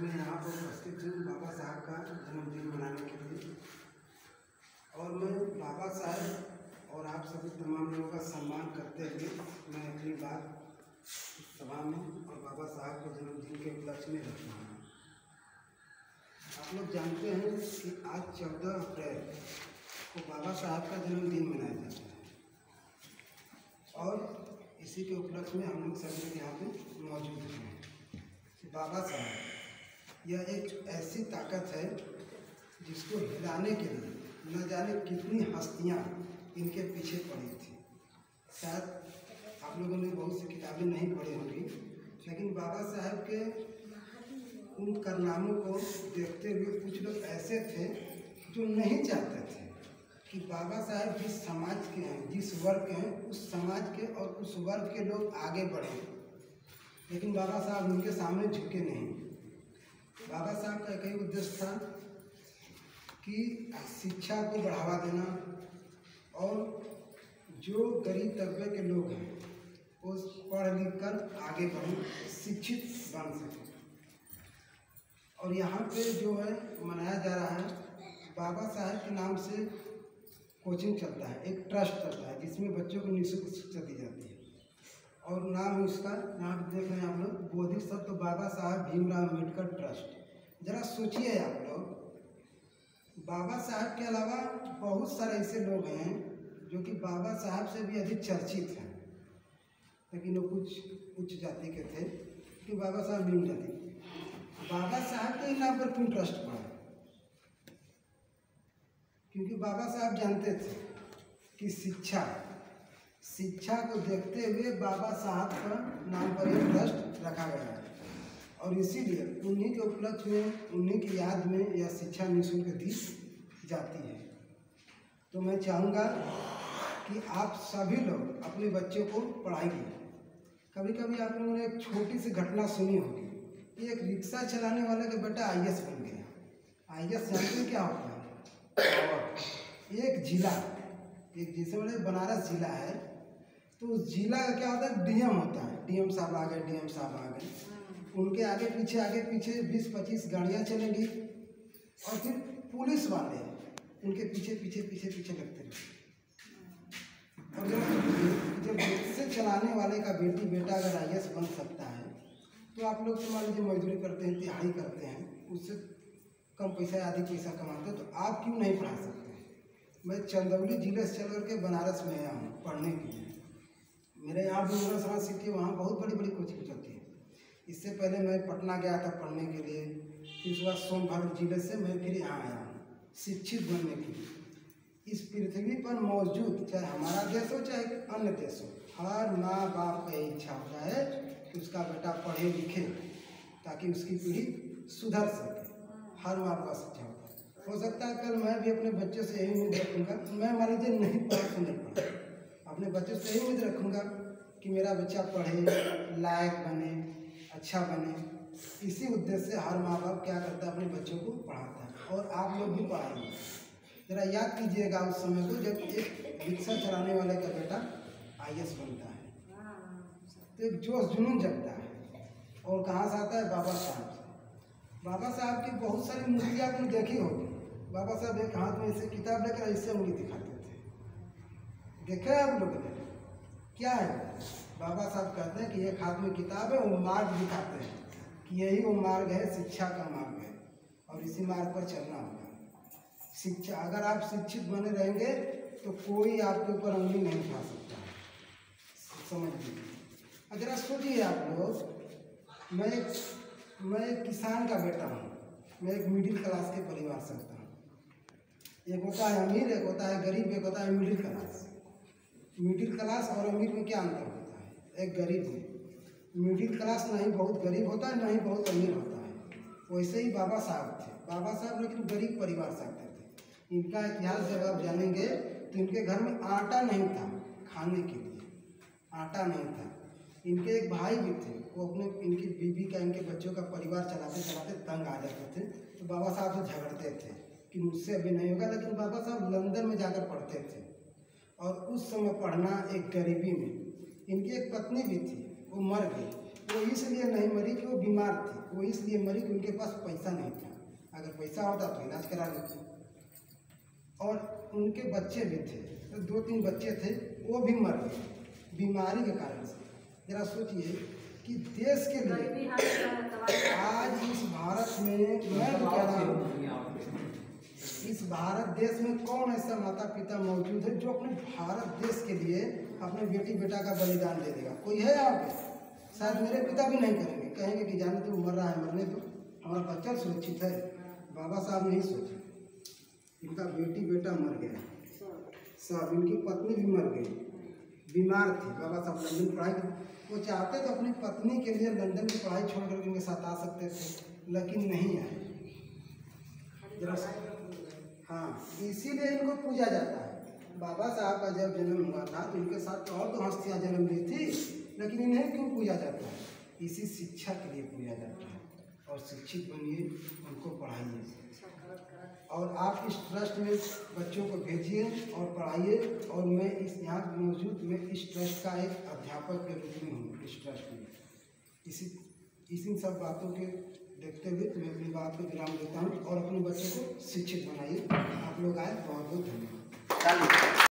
मैं यहाँ पर उपस्थित हूँ बाबा साहब का जन्मदिन मनाने के लिए। और मैं बाबा साहब और आप सभी तमाम लोगों का सम्मान करते हुए मैं अपनी बात सभा में और बाबा साहब के जन्मदिन के उपलक्ष्य में रखता हूँ। आप लोग जानते हैं कि आज 14 अप्रैल को बाबा साहब का जन्मदिन मनाया जाता है और इसी के उपलक्ष्य में हम लोग सभी यहाँ पे मौजूद हैं। बाबा साहब यह एक ऐसी ताकत है जिसको हिलाने के लिए न जाने कितनी हस्तियाँ इनके पीछे पड़ी थी। शायद आप लोगों ने बहुत सी किताबें नहीं पढ़ी होंगी, लेकिन बाबा साहब के उन कारनामों को देखते हुए कुछ लोग ऐसे थे जो नहीं चाहते थे कि बाबा साहब जिस समाज के हैं, जिस वर्ग के हैं, उस समाज के और उस वर्ग के लोग आगे बढ़ें, लेकिन बाबा साहब उनके सामने झुके नहीं। बाबा साहब का एक ही उद्देश्य था कि शिक्षा को बढ़ावा देना और जो गरीब तबके के लोग हैं वो पढ़ लिख कर आगे बढ़ें, शिक्षित बन सकें। और यहाँ पे जो है मनाया जा रहा है, बाबा साहब के नाम से कोचिंग चलता है, एक ट्रस्ट चलता है जिसमें बच्चों को निःशुल्क शिक्षा दी जाती है। और नाम उसका यहाँ देख रहे हैं आप लोग, बोधिसत्व बाबा साहब भीमराव अम्बेडकर ट्रस्ट। जरा सोचिए आप लोग, बाबा साहब के अलावा बहुत सारे ऐसे लोग हैं जो कि बाबा साहब से भी अधिक चर्चित हैं, लेकिन वो कुछ उच्च जाति के थे कि बाबा साहब निम्न जाति के। बाबा साहब के नाम पर क्यों ट्रस्ट पड़ा? क्योंकि बाबा साहब जानते थे कि शिक्षा को देखते हुए बाबा साहब का नाम पर यह ट्रस्ट रखा गया है और इसीलिए उन्हीं के उपलक्ष्य में, उन्हीं की याद में यह शिक्षा निःशुल्क दी जाती है। तो मैं चाहूँगा कि आप सभी लोग अपने बच्चों को पढ़ाइए। कभी कभी आप लोगों ने एक छोटी सी घटना सुनी होगी, एक रिक्शा चलाने वाले का बेटा IAS बन गया। IAS जानते क्या होता है? और एक जिला, एक जैसे मैंने बनारस जिला है तो उस जिला का क्या होता है? DM होता है। DM साहब आ गए, DM साहब आ गए, उनके आगे पीछे 20-25 गाड़ियाँ चलेंगी और फिर पुलिस वाले उनके पीछे लगते रहे। और जब रिक्शे चलाने वाले का बेटा अगर IAS बन सकता है तो आप लोग मान लीजिए मजदूरी करते हैं, दिहाड़ी करते हैं, उससे कम पैसा आधी पैसा कमाते हैं, तो आप क्यों नहीं पढ़ा सकते? मैं चंदौली जिले से चल करके बनारस में आया हूँ पढ़ने के लिए। मेरे यहाँ भी समाज सिटी, वहाँ बहुत बड़ी कोचिंग चलती है। इससे पहले मैं पटना गया था पढ़ने के लिए, फिर उसके बाद सोनभद्र जिले से मैं फिर यहाँ आया हूँ शिक्षित बनने के लिए। इस पृथ्वी पर मौजूद चाहे हमारा देश हो चाहे अन्य देश हो, हर माँ बाप का इच्छा होता है कि उसका बेटा पढ़े लिखे ताकि उसकी पीढ़ी सुधर सके। हर माँ बाप का इच्छा होता है। हो सकता है कल मैं भी अपने बच्चों से यही उम्मीद रखूँगा, मैं मान लीजिए नहीं पढ़ा तो नहीं पढ़ा, अपने बच्चों से यही उम्मीद रखूँगा कि मेरा बच्चा पढ़े, लायक बने, अच्छा बने। इसी उद्देश्य से हर माँ बाप क्या करता है, अपने बच्चों को पढ़ाता है। और आप लोग भी पढ़ाइए। जरा याद कीजिएगा उस समय को जब एक रिक्शा चलाने वाले का बेटा IAS बनता है, तो एक जोश जुनून जगता है। और कहाँ से आता है? बाबा साहब से। बाबा साहब की बहुत सारी मूर्तियाँ आपने देखी होगी। बाबा साहब एक हाथ में ऐसे किताब लेकर ऐसे उंगली दिखाते थे, देखा है आप लोगों ने? क्या है? बाबा साहब कहते हैं कि एक हाथ में किताब है, वो मार्ग दिखाते हैं कि यही वो मार्ग है, शिक्षा का मार्ग है और इसी मार्ग पर चलना होगा। शिक्षा, अगर आप शिक्षित बने रहेंगे तो कोई आपके ऊपर उंगली नहीं उठा सकता, समझ लीजिए। अगर सोचिए आप लोग, मैं एक किसान का बेटा हूँ, मैं एक मिडिल क्लास के परिवार से आता हूँ। एक होता है अमीर, एक होता है गरीब, एक होता है मिडिल क्लास। मिडिल क्लास और अमीर में क्या अंतर होता है? एक गरीब में मिडिल क्लास ना ही बहुत गरीब होता है, ना ही बहुत अमीर होता है। वैसे ही बाबा साहब थे। बाबा साहब लेकिन गरीब परिवार से आते थे। इनका इतिहास जब आप जानेंगे तो इनके घर में आटा नहीं था, खाने के लिए आटा नहीं था। इनके एक भाई भी थे, वो अपने इनकी बीवी का, इनके बच्चों का परिवार चलाते चलाते तंग आ जाते थे, तो बाबा साहब से झगड़ते थे कि मुझसे अभी नहीं होगा। लेकिन बाबा साहब लंदन में जाकर पढ़ते थे और उस समय पढ़ना एक गरीबी में। इनकी एक पत्नी भी थी, वो मर गई। वो इसलिए नहीं मरी कि वो बीमार थी, वो इसलिए मरी कि उनके पास पैसा नहीं था। अगर पैसा होता तो इलाज करा लेते। और उनके बच्चे भी थे, तो 2-3 बच्चे थे, वो भी मर गए बीमारी के कारण से। जरा सोचिए कि देश के लिए आज इस भारत में, मैं तो कह रहा हूँ, इस भारत देश में कौन ऐसा माता पिता मौजूद है जो अपने भारत देश के लिए अपने बेटी बेटा का बलिदान दे देगा? कोई है यहाँ पे? शायद मेरे पिता भी नहीं करेंगे, कहेंगे कि जाने तो मर रहा है, मरने दो, हमारा बच्चा सुरक्षित है। बाबा साहब नहीं सोचे, इनका बेटी बेटा मर गया सब, इनकी पत्नी भी मर गई, बीमार थी। बाबा साहब लंदन पढ़ाई, वो चाहते तो अपनी पत्नी के लिए लंदन की पढ़ाई छोड़ कर उनके साथ आ सकते थे, लेकिन नहीं आए। जरा हाँ, इसीलिए इनको पूजा जाता है। बाबा साहब का जब जन्म हुआ था तो इनके साथ तो और तो हस्तियाँ जन्म ली थी, लेकिन इन्हें क्यों पूजा जाता है? इसी शिक्षा के लिए पूजा जाता है। और शिक्षित बनिए, उनको पढ़ाइए, और आप इस ट्रस्ट में बच्चों को भेजिए और पढ़ाइए। और मैं इस यहाँ मौजूद, मैं इस ट्रस्ट का एक अध्यापक के रूप में हूँ इस ट्रस्ट में। इसी सब बातों के देखते हुए मैं अपनी बात को विराम देता हूँ और अपने बच्चों को शिक्षित बनाइए। आप लोग आए, बहुत बहुत धन्यवाद।